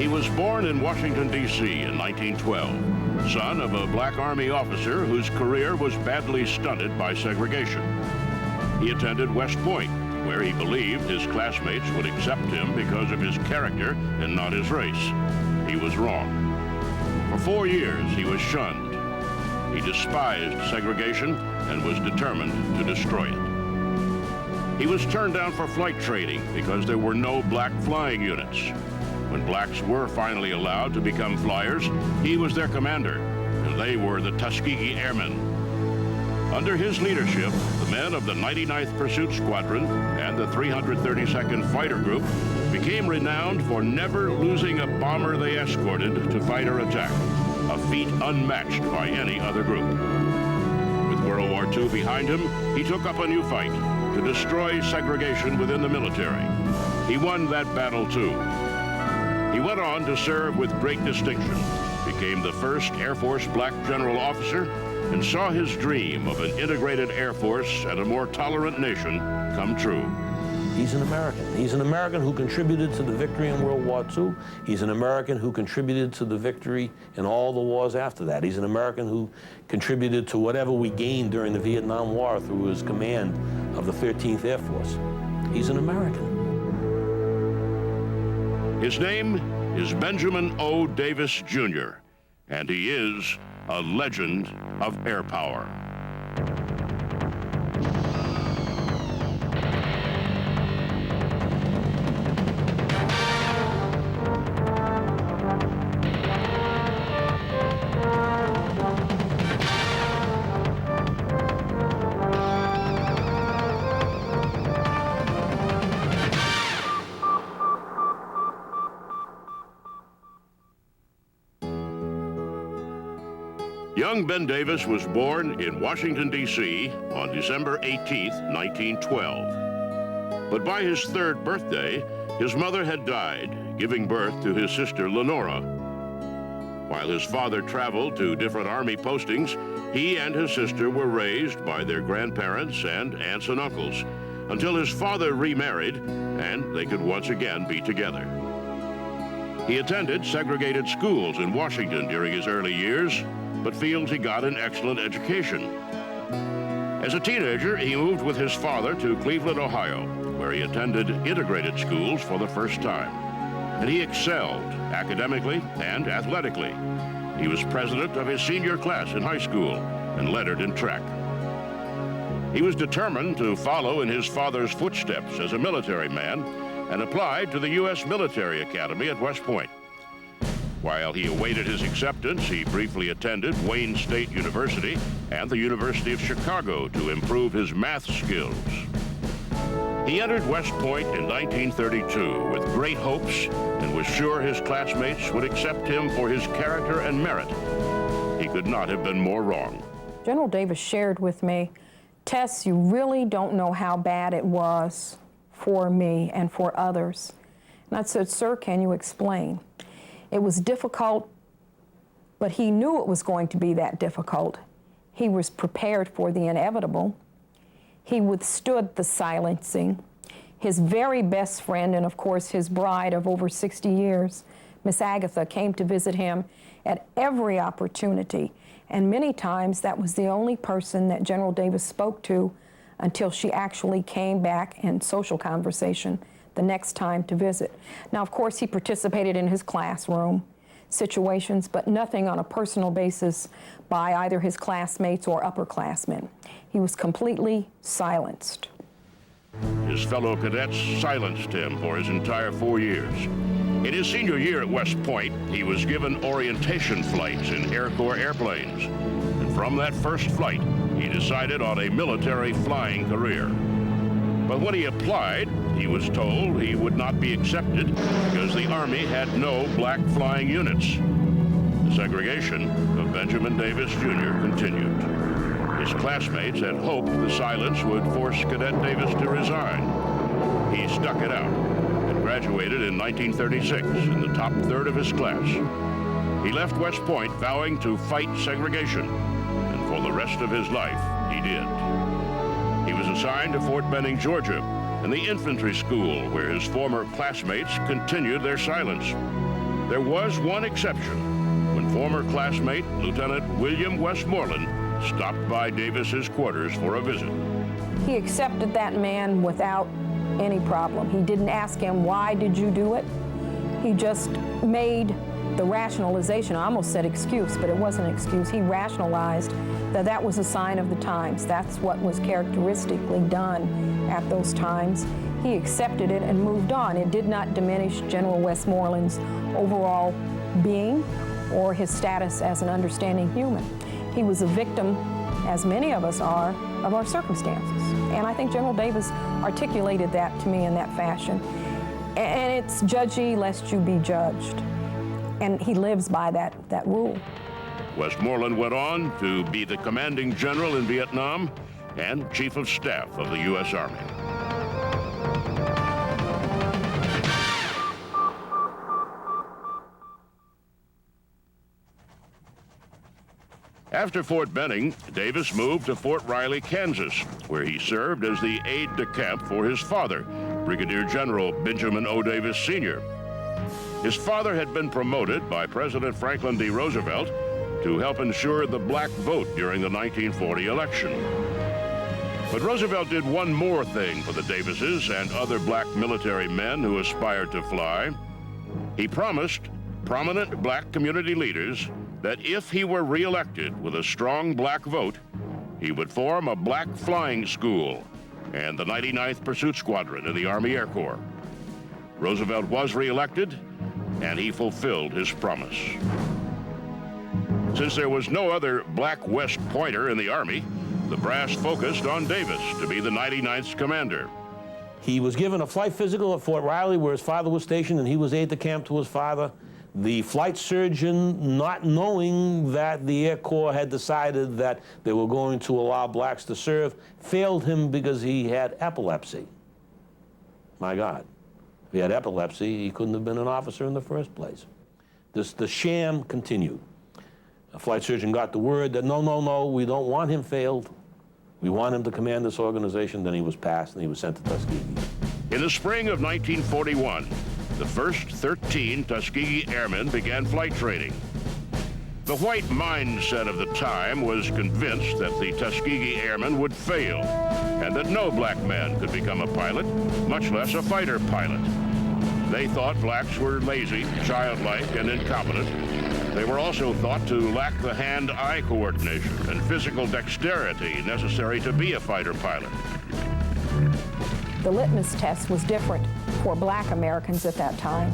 He was born in Washington, D.C. in 1912, son of a black Army officer whose career was badly stunted by segregation. He attended West Point, where he believed his classmates would accept him because of his character and not his race. He was wrong. For 4 years, he was shunned. He despised segregation and was determined to destroy it. He was turned down for flight training because there were no black flying units. When blacks were finally allowed to become flyers, he was their commander, and they were the Tuskegee Airmen. Under his leadership, the men of the 99th Pursuit Squadron and the 332nd Fighter Group became renowned for never losing a bomber they escorted to fight or attack, a feat unmatched by any other group. With World War II behind him, he took up a new fight to destroy segregation within the military. He won that battle too. He went on to serve with great distinction, became the first Air Force black general officer, and saw his dream of an integrated Air Force and a more tolerant nation come true. He's an American. He's an American who contributed to the victory in World War II. He's an American who contributed to the victory in all the wars after that. He's an American who contributed to whatever we gained during the Vietnam War through his command of the 13th Air Force. He's an American. His name is Benjamin O. Davis, Jr., and he is a legend of air power. Young Ben Davis was born in Washington, D.C. on December 18, 1912. But by his 3rd birthday, his mother had died, giving birth to his sister Lenora. While his father traveled to different Army postings, he and his sister were raised by their grandparents and aunts and uncles until his father remarried and they could once again be together. He attended segregated schools in Washington during his early years, but feels he got an excellent education. As a teenager, he moved with his father to Cleveland, Ohio, where he attended integrated schools for the first time. And he excelled academically and athletically. He was president of his senior class in high school and lettered in track. He was determined to follow in his father's footsteps as a military man and applied to the U.S. Military Academy at West Point. While he awaited his acceptance, he briefly attended Wayne State University and the University of Chicago to improve his math skills. He entered West Point in 1932 with great hopes and was sure his classmates would accept him for his character and merit. He could not have been more wrong. General Davis shared with me, Tess, you really don't know how bad it was for me and for others. And I said, sir, can you explain? It was difficult, but he knew it was going to be that difficult. He was prepared for the inevitable. He withstood the silencing. His very best friend, and of course his bride of over 60 years, Miss Agatha, came to visit him at every opportunity. And many times that was the only person that General Davis spoke to until she actually came back in social conversation the next time to visit. Now, of course, he participated in his classroom situations, but nothing on a personal basis by either his classmates or upperclassmen. He was completely silenced. His fellow cadets silenced him for his entire 4 years. In his senior year at West Point, he was given orientation flights in Air Corps airplanes. And from that first flight, he decided on a military flying career. But when he applied, he was told he would not be accepted because the Army had no black flying units. The segregation of Benjamin Davis, Jr. continued. His classmates had hoped the silence would force Cadet Davis to resign. He stuck it out and graduated in 1936 in the top third of his class. He left West Point vowing to fight segregation, and for the rest of his life, he did. He was assigned to Fort Benning, Georgia, and the infantry school where his former classmates continued their silence. There was one exception, when former classmate Lieutenant William Westmoreland stopped by Davis's quarters for a visit. He accepted that man without any problem. He didn't ask him, why did you do it? He just made the rationalization. I almost said excuse, but it wasn't an excuse. He rationalized that that was a sign of the times. That's what was characteristically done at those times. He accepted it and moved on. It did not diminish General Westmoreland's overall being or his status as an understanding human. He was a victim, as many of us are, of our circumstances. And I think General Davis articulated that to me in that fashion. And it's judge ye lest you be judged. And he lives by that rule. Westmoreland went on to be the commanding general in Vietnam and chief of staff of the U.S. Army. After Fort Benning, Davis moved to Fort Riley, Kansas, where he served as the aide-de-camp for his father, Brigadier General Benjamin O. Davis, Sr. His father had been promoted by President Franklin D. Roosevelt to help ensure the black vote during the 1940 election. But Roosevelt did one more thing for the Davises and other black military men who aspired to fly. He promised prominent black community leaders that if he were reelected with a strong black vote, he would form a black flying school and the 99th Pursuit Squadron in the Army Air Corps. Roosevelt was reelected, and he fulfilled his promise. Since there was no other black West Pointer in the Army, the brass focused on Davis to be the 99th's commander. He was given a flight physical at Fort Riley, where his father was stationed, and he was aide-de-camp to his father. The flight surgeon, not knowing that the Air Corps had decided that they were going to allow blacks to serve, failed him because he had epilepsy. My God. If he had epilepsy, he couldn't have been an officer in the first place. The sham continued. A flight surgeon got the word that no, we don't want him failed. We want him to command this organization. Then he was passed and he was sent to Tuskegee. In the spring of 1941, the first 13 Tuskegee Airmen began flight training. The white mindset of the time was convinced that the Tuskegee Airmen would fail and that no black man could become a pilot, much less a fighter pilot. They thought blacks were lazy, childlike, and incompetent. They were also thought to lack the hand-eye coordination and physical dexterity necessary to be a fighter pilot. The litmus test was different for black Americans at that time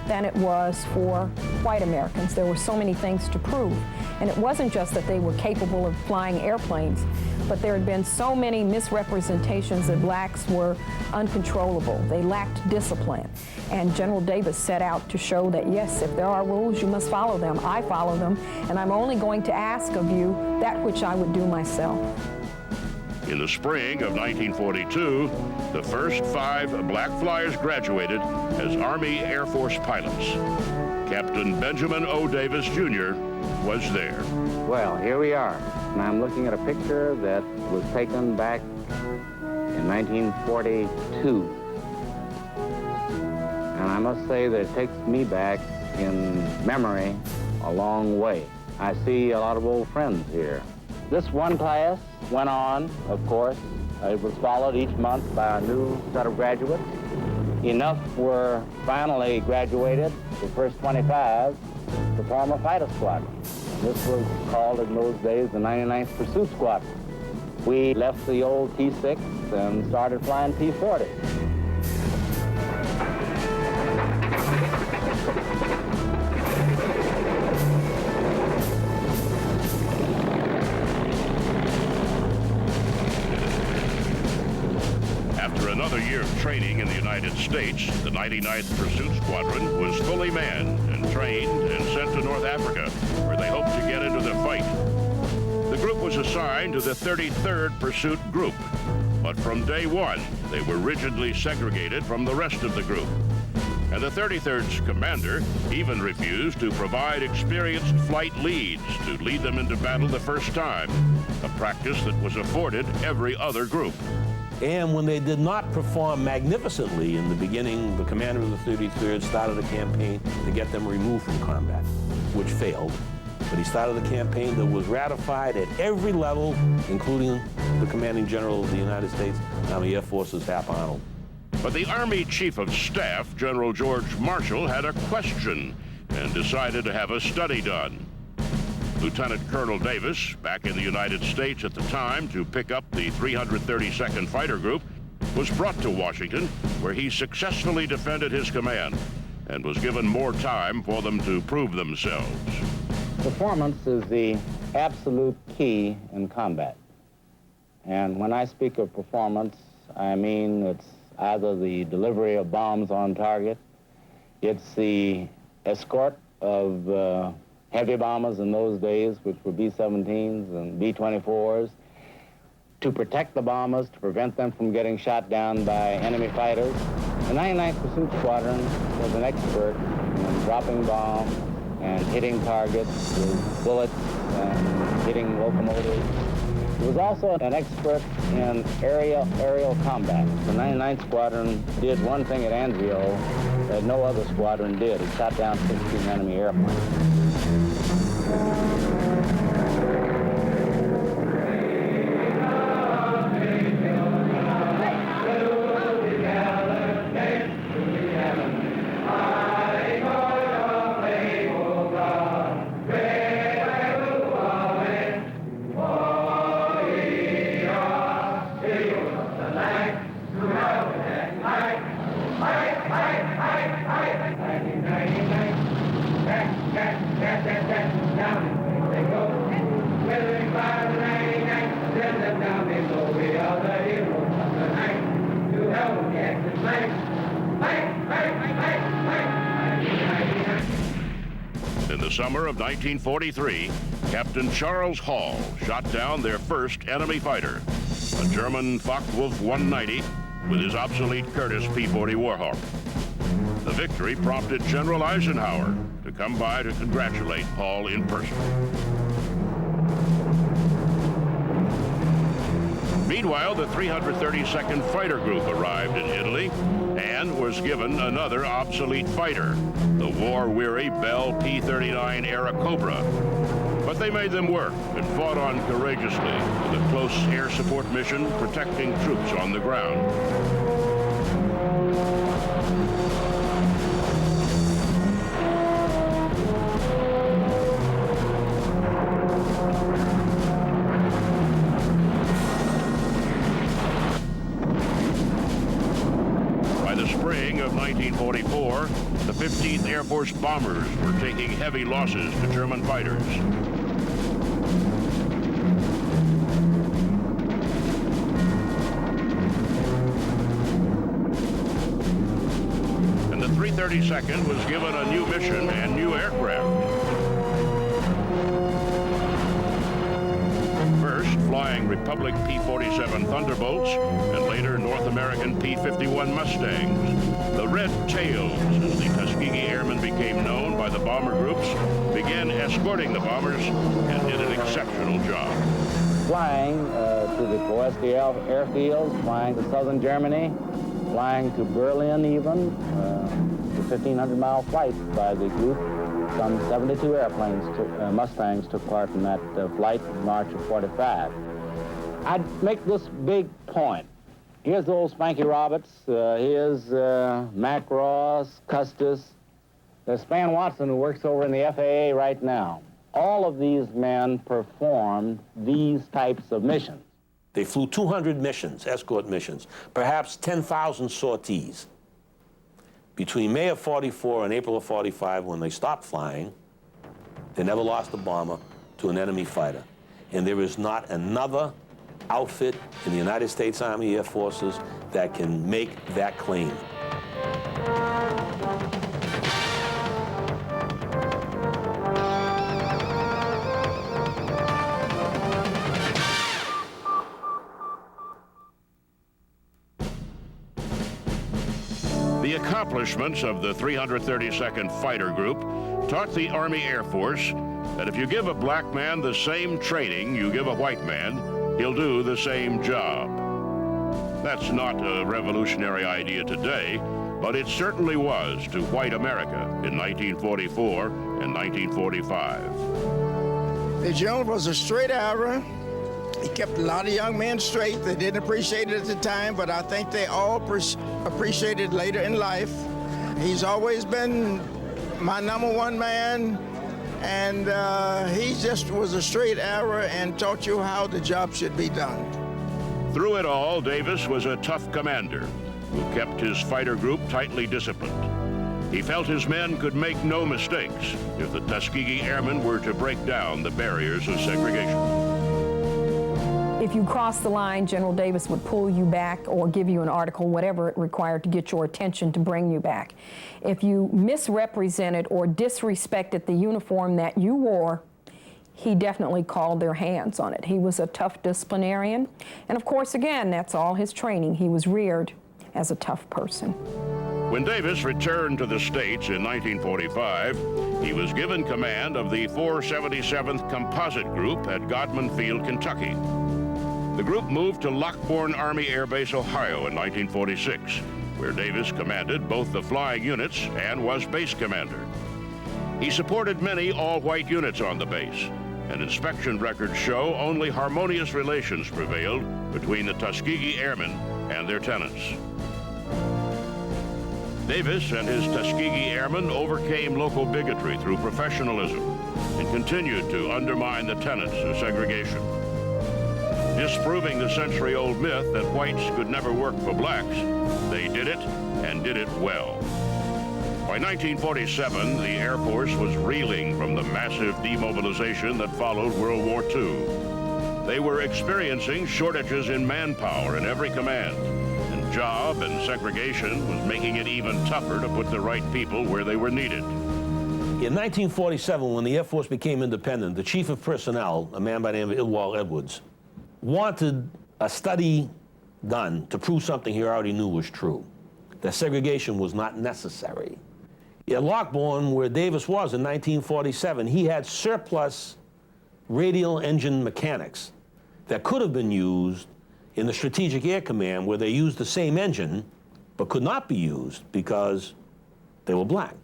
than it was for white Americans. There were so many things to prove. And it wasn't just that they were capable of flying airplanes, but there had been so many misrepresentations that blacks were uncontrollable. They lacked discipline. And General Davis set out to show that, yes, if there are rules, you must follow them. I follow them, and I'm only going to ask of you that which I would do myself. In the spring of 1942, the first 5 black flyers graduated as Army Air Force pilots. Captain Benjamin O. Davis, Jr. was there. Well, here we are, and I'm looking at a picture that was taken back in 1942. And I must say that it takes me back in memory a long way. I see a lot of old friends here. This one class went on, of course. It was followed each month by a new set of graduates. Enough were finally graduated, the first 25, to form a fighter squadron. This was called in those days the 99th Pursuit Squadron. We left the old T-6 and started flying T-40. After another year of training in the United States, the 99th Pursuit Squadron was fully manned and trained and sent to North Africa, where they hoped to get into the fight. The group was assigned to the 33rd Pursuit Group, but from day one, they were rigidly segregated from the rest of the group. And the 33rd's commander even refused to provide experienced flight leads to lead them into battle the first time, a practice that was afforded every other group. And when they did not perform magnificently in the beginning, the commander of the 33rd started a campaign to get them removed from combat, which failed. But he started a campaign that was ratified at every level, including the commanding general of the United States Army Air Forces, Hap Arnold. But the Army Chief of Staff, General George Marshall, had a question and decided to have a study done. Lieutenant Colonel Davis, back in the United States at the time to pick up the 332nd Fighter Group, was brought to Washington, where he successfully defended his command and was given more time for them to prove themselves. Performance is the absolute key in combat. And when I speak of performance, I mean it's either the delivery of bombs on target, it's the escort of heavy bombers in those days, which were B-17s and B-24s, to protect the bombers, to prevent them from getting shot down by enemy fighters. The 99th Pursuit Squadron was an expert in dropping bombs and hitting targets with bullets and hitting locomotives. It was also an expert in aerial combat. The 99th Squadron did one thing at Anzio that no other squadron did. It shot down 16 enemy airplanes. In the summer of 1943, Captain Charles Hall shot down their first enemy fighter, a German Focke-Wulf 190 with his obsolete Curtiss P-40 Warhawk. The victory prompted General Eisenhower to come by to congratulate Hall in person. Meanwhile, the 332nd Fighter Group arrived in Italy and was given another obsolete fighter, the war-weary Bell P-39 Airacobra. But they made them work and fought on courageously with a close air support mission protecting troops on the ground. Spring of 1944, the 15th Air Force bombers were taking heavy losses to German fighters. And the 332nd was given a new mission and new aircraft. First, flying Republic P-47 Thunderbolts, and later North American P-51 Mustangs. The Red Tails, as the Tuskegee Airmen became known by the bomber groups, began escorting the bombers and did an exceptional job. Flying to the Ploesti airfields, flying to southern Germany, flying to Berlin even, the 1,500-mile flight by the group. Some 72 airplanes, Mustangs, took part in that flight in March of '45. I'd make this big point. Here's old Spanky Roberts, here's Mac Ross, Custis, there's Span Watson, who works over in the FAA right now. All of these men performed these types of missions. They flew 200 missions, escort missions, perhaps 10,000 sorties. Between May of '44 and April of '45, when they stopped flying, they never lost a bomber to an enemy fighter. And there is not another outfit in the United States Army Air Forces that can make that claim. The accomplishments of the 332nd Fighter Group taught the Army Air Force that if you give a black man the same training you give a white man, he'll do the same job. That's not a revolutionary idea today, but it certainly was to white America in 1944 and 1945. The general was a straight arrow. He kept a lot of young men straight. They didn't appreciate it at the time, but I think they all appreciate it later in life. He's always been my #1 man, and he just was a straight arrow and taught you how the job should be done. Through it all, Davis was a tough commander who kept his fighter group tightly disciplined. He felt his men could make no mistakes if the Tuskegee Airmen were to break down the barriers of segregation. If you crossed the line, General Davis would pull you back or give you an article, whatever it required to get your attention to bring you back. If you misrepresented or disrespected the uniform that you wore, he definitely called their hands on it. He was a tough disciplinarian. And of course, again, that's all his training. He was reared as a tough person. When Davis returned to the States in 1945, he was given command of the 477th Composite Group at Godman Field, Kentucky. The group moved to Lockbourne Army Air Base, Ohio in 1946, where Davis commanded both the flying units and was base commander. He supported many all-white units on the base, and inspection records show only harmonious relations prevailed between the Tuskegee Airmen and their tenants. Davis and his Tuskegee Airmen overcame local bigotry through professionalism and continued to undermine the tenets of segregation. Disproving the century-old myth that whites could never work for blacks, they did it and did it well. By 1947, the Air Force was reeling from the massive demobilization that followed World War II. They were experiencing shortages in manpower in every command, and job and segregation was making it even tougher to put the right people where they were needed. In 1947, when the Air Force became independent, the chief of personnel, a man by the name of Ilwal Edwards, wanted a study done to prove something he already knew was true, that segregation was not necessary. At Lockbourne, where Davis was in 1947, he had surplus radial engine mechanics that could have been used in the Strategic Air Command, where they used the same engine, but could not be used because they were black.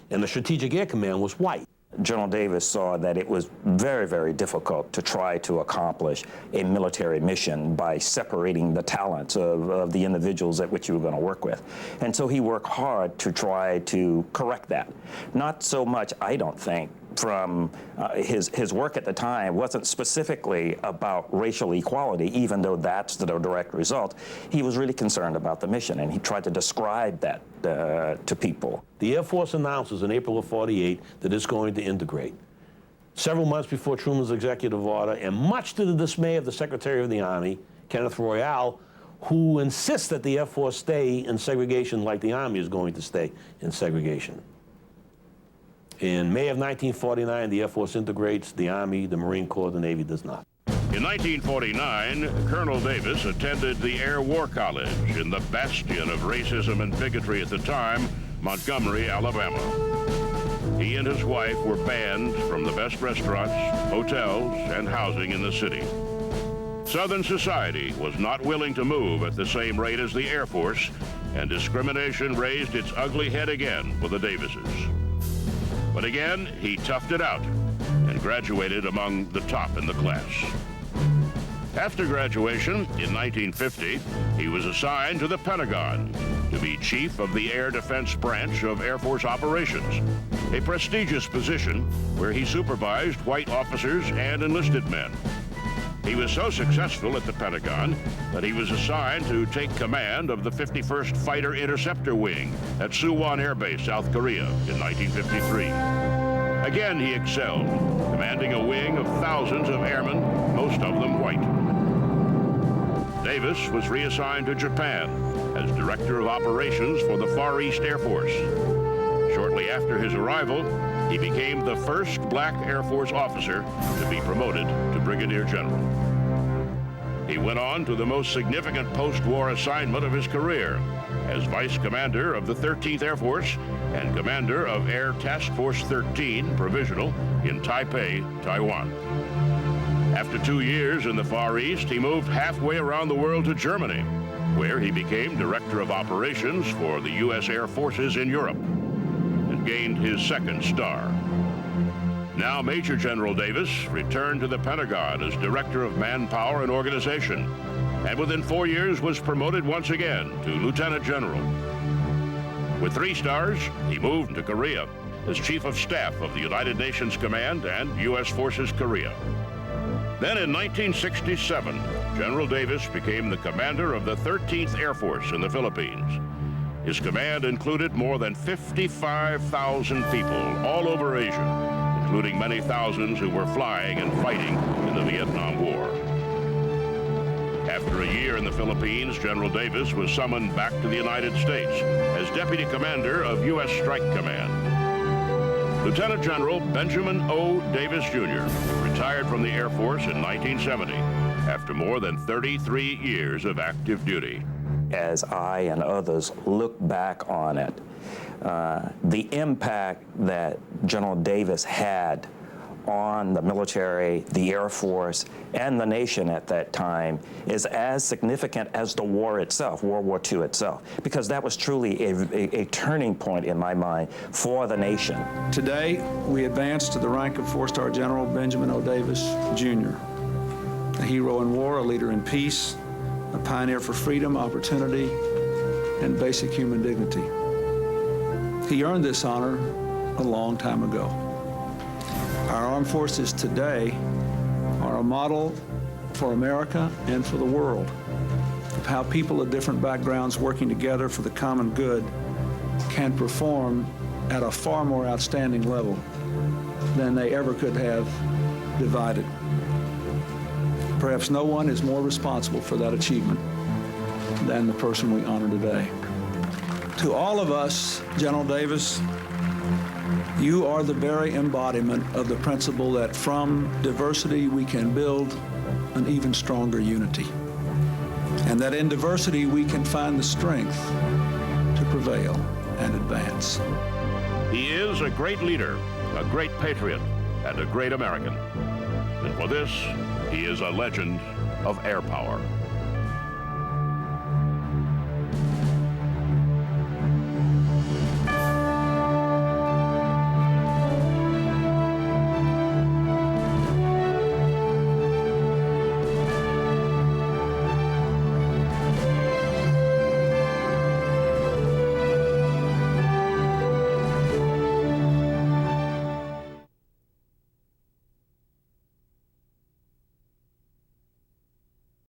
And the Strategic Air Command was white. General Davis saw that it was very, very difficult to try to accomplish a military mission by separating the talents of the individuals at which you were going to work with. And so he worked hard to try to correct that. Not so much, I don't think, from his work at the time wasn't specifically about racial equality, even though that's the direct result. He was really concerned about the mission, and he tried to describe that to people. The Air Force announces in April of '48 that it's going to integrate. Several months before Truman's executive order, and much to the dismay of the Secretary of the Army, Kenneth Royal, who insists that the Air Force stay in segregation like the Army is going to stay in segregation. In May of 1949, the Air Force integrates, the Army, the Marine Corps, the Navy does not. In 1949, Colonel Davis attended the Air War College in the bastion of racism and bigotry at the time, Montgomery, Alabama. He and his wife were banned from the best restaurants, hotels, and housing in the city. Southern society was not willing to move at the same rate as the Air Force, and discrimination raised its ugly head again for the Davises. But again, he toughed it out and graduated among the top in the class. After graduation in 1950, he was assigned to the Pentagon to be chief of the Air Defense Branch of Air Force Operations, a prestigious position where he supervised white officers and enlisted men. He was so successful at the Pentagon that he was assigned to take command of the 51st Fighter Interceptor Wing at Suwon Air Base, South Korea in 1953. Again, he excelled, commanding a wing of thousands of airmen, most of them white. Davis was reassigned to Japan as Director of Operations for the Far East Air Force. Shortly after his arrival, he became the first black Air Force officer to be promoted to Brigadier General. He went on to the most significant post-war assignment of his career as Vice Commander of the 13th Air Force and Commander of Air Task Force 13 Provisional in Taipei, Taiwan. After 2 years in the Far East, he moved halfway around the world to Germany, where he became Director of Operations for the U.S. Air Forces in Europe and gained his second star. Now Major General Davis returned to the Pentagon as Director of Manpower and Organization, and within 4 years was promoted once again to Lieutenant General. With 3 stars, he moved to Korea as Chief of Staff of the United Nations Command and U.S. Forces Korea. Then in 1967, General Davis became the commander of the 13th Air Force in the Philippines. His command included more than 55,000 people all over Asia, including many thousands who were flying and fighting in the Vietnam War. After a year in the Philippines, General Davis was summoned back to the United States as Deputy Commander of U.S. Strike Command. Lieutenant General Benjamin O. Davis, Jr. retired from the Air Force in 1970 after more than 33 years of active duty. As I and others look back on it, the impact that General Davis had on the military, the Air Force, and the nation at that time is as significant as the war itself, World War II itself, because that was truly a turning point in my mind for the nation. Today, we advance to the rank of 4-star General Benjamin O. Davis, Jr., a hero in war, a leader in peace, a pioneer for freedom, opportunity, and basic human dignity. He earned this honor a long time ago. Our armed forces today are a model for America and for the world of how people of different backgrounds working together for the common good can perform at a far more outstanding level than they ever could have divided. Perhaps no one is more responsible for that achievement than the person we honor today. To all of us, General Davis, you are the very embodiment of the principle that from diversity we can build an even stronger unity, and that in diversity we can find the strength to prevail and advance. He is a great leader, a great patriot, and a great American. And for this, he is a legend of air power.